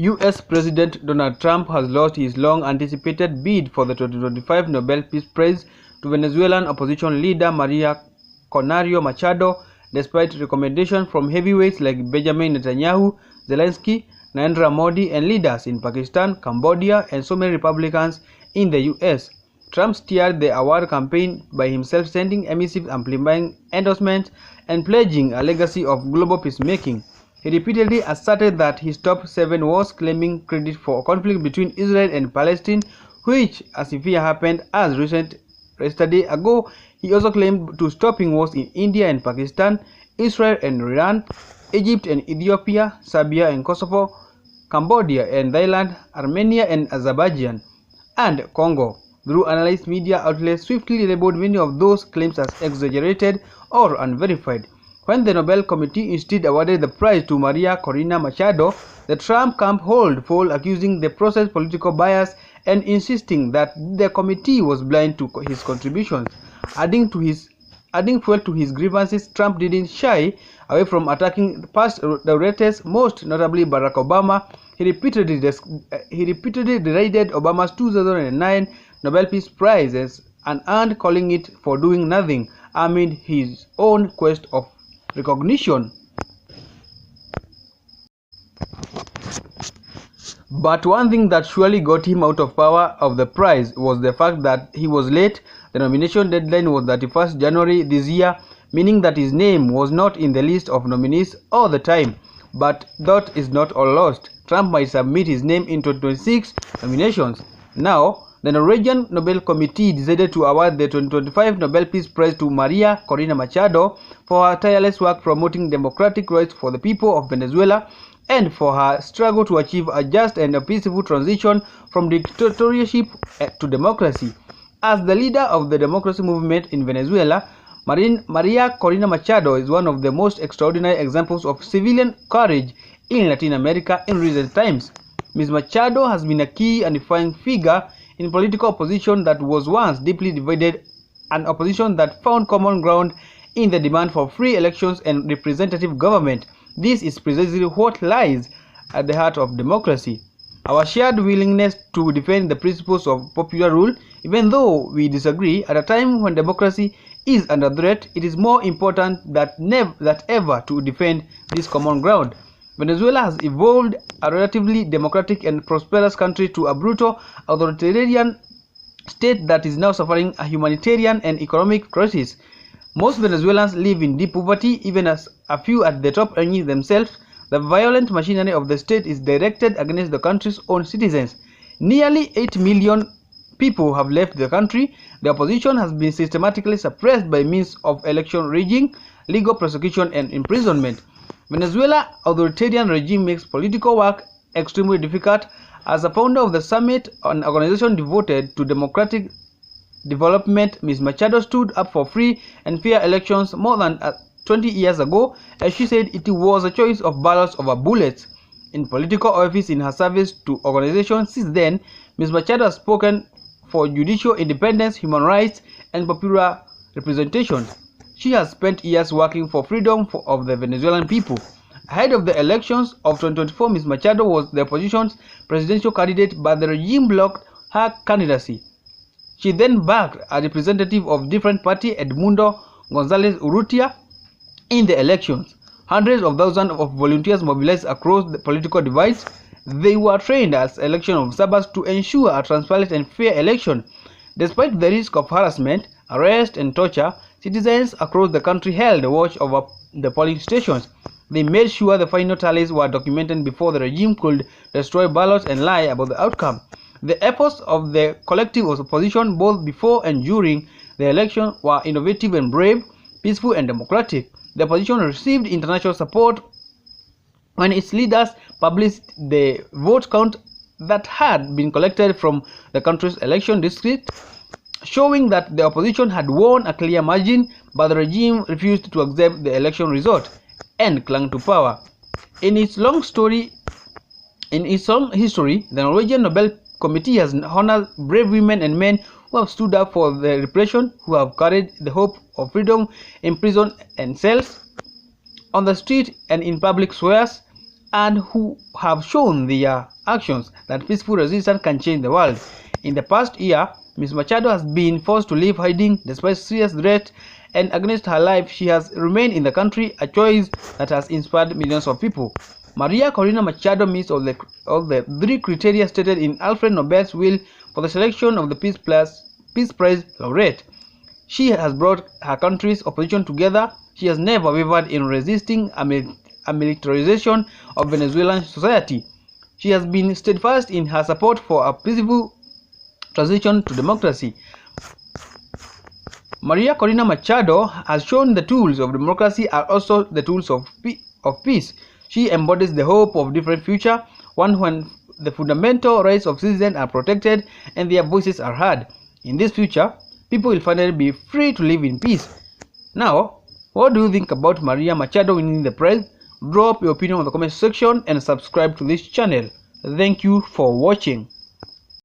US President Donald Trump has lost his long-anticipated bid for the 2025 Nobel Peace Prize to Venezuelan opposition leader Maria Corina Machado, despite recommendations from heavyweights like Benjamin Netanyahu, Zelensky, Narendra Modi, and leaders in Pakistan, Cambodia, and so many Republicans in the US. Trump steered the award campaign by himself, sending emissive amplifying endorsements and pledging a legacy of global peacemaking. He repeatedly asserted that he stopped 7 wars, claiming credit for conflict between Israel and Palestine, which, as if it happened as recent yesterday ago. He also claimed to stopping wars in India and Pakistan, Israel and Iran, Egypt and Ethiopia, Serbia and Kosovo, Cambodia and Thailand, Armenia and Azerbaijan, and Congo. Through analyzed media outlets swiftly labeled many of those claims as exaggerated or unverified. When the Nobel Committee instead awarded the prize to Maria Corina Machado, the Trump camp held full, accusing the process political bias and insisting that the committee was blind to his contributions. Adding fuel to his grievances, Trump didn't shy away from attacking past laureates, most notably Barack Obama. He repeatedly derided Obama's 2009 Nobel Peace Prize and earned, calling it for doing nothing amid his own quest of recognition. But one thing that surely got him out of power of the prize was the fact that he was late. The nomination deadline was 31st January this year, meaning that his name was not in the list of nominees all the time. But that is not all lost. Trump might submit his name in 2026 nominations. Now, the Norwegian Nobel Committee decided to award the 2025 Nobel Peace Prize to Maria Corina Machado for her tireless work promoting democratic rights for the people of Venezuela and for her struggle to achieve a just and a peaceful transition from dictatorship to democracy. As the leader of the democracy movement in Venezuela, Maria Corina Machado is one of the most extraordinary examples of civilian courage in Latin America in recent times. Ms. Machado has been a key and defining figure in political opposition that was once deeply divided, an opposition that found common ground in the demand for free elections and representative government. This is precisely what lies at the heart of democracy. Our shared willingness to defend the principles of popular rule, even though we disagree. At a time when democracy is under threat, it is more important than ever to defend this common ground. Venezuela has evolved a relatively democratic and prosperous country to a brutal authoritarian state that is now suffering a humanitarian and economic crisis. Most Venezuelans live in deep poverty, even as a few at the top earning themselves. The violent machinery of the state is directed against the country's own citizens. Nearly 8 million people have left the country. The opposition has been systematically suppressed by means of election rigging, legal prosecution, and imprisonment. Venezuela's authoritarian regime makes political work extremely difficult. As a founder of the Summit, an organization devoted to democratic development, Ms. Machado stood up for free and fair elections more than 20 years ago. As she said, it was a choice of ballots over bullets. In political office in her service to organizations since then, Ms. Machado has spoken for judicial independence, human rights, and popular representation. She has spent years working for freedom of the Venezuelan people. Ahead of the elections of 2024, Ms. Machado was the opposition's presidential candidate, but the regime blocked her candidacy. She then backed a representative of different party, Edmundo Gonzalez Urrutia, in the elections. Hundreds of thousands of volunteers mobilized across the political divides. They were trained as election observers to ensure a transparent and fair election. Despite the risk of harassment, arrest, and torture, citizens across the country held watch over the polling stations. They made sure the final tallies were documented before the regime could destroy ballots and lie about the outcome. The efforts of the collective opposition, both before and during the election, were innovative and brave, peaceful and democratic. The opposition received international support when its leaders published the vote count that had been collected from the country's election district, showing that the opposition had won a clear margin, but the regime refused to accept the election result and clung to power. In its long history, the Norwegian Nobel Committee has honored brave women and men who have stood up for the repression, who have carried the hope of freedom in prison and cells, on the street and in public squares. and who have shown their actions that peaceful resistance can change the world. In the past year, Ms. Machado has been forced to leave hiding despite serious threats, and against her life, she has remained in the country, a choice that has inspired millions of people. Maria Corina Machado meets all the three criteria stated in Alfred Nobel's will for the selection of the Peace Prize laureate. She has brought her country's opposition together. She has never wavered in resisting a militarization of Venezuelan society. She has been steadfast in her support for a peaceful transition to democracy. Maria Corina Machado has shown the tools of democracy are also the tools of peace. She embodies the hope of a different future, one when the fundamental rights of citizens are protected and their voices are heard. In this future, people will finally be free to live in peace. Now, what do you think about Maria Machado winning the prize? Drop your opinion in the comment section and subscribe to this channel. Thank you for watching.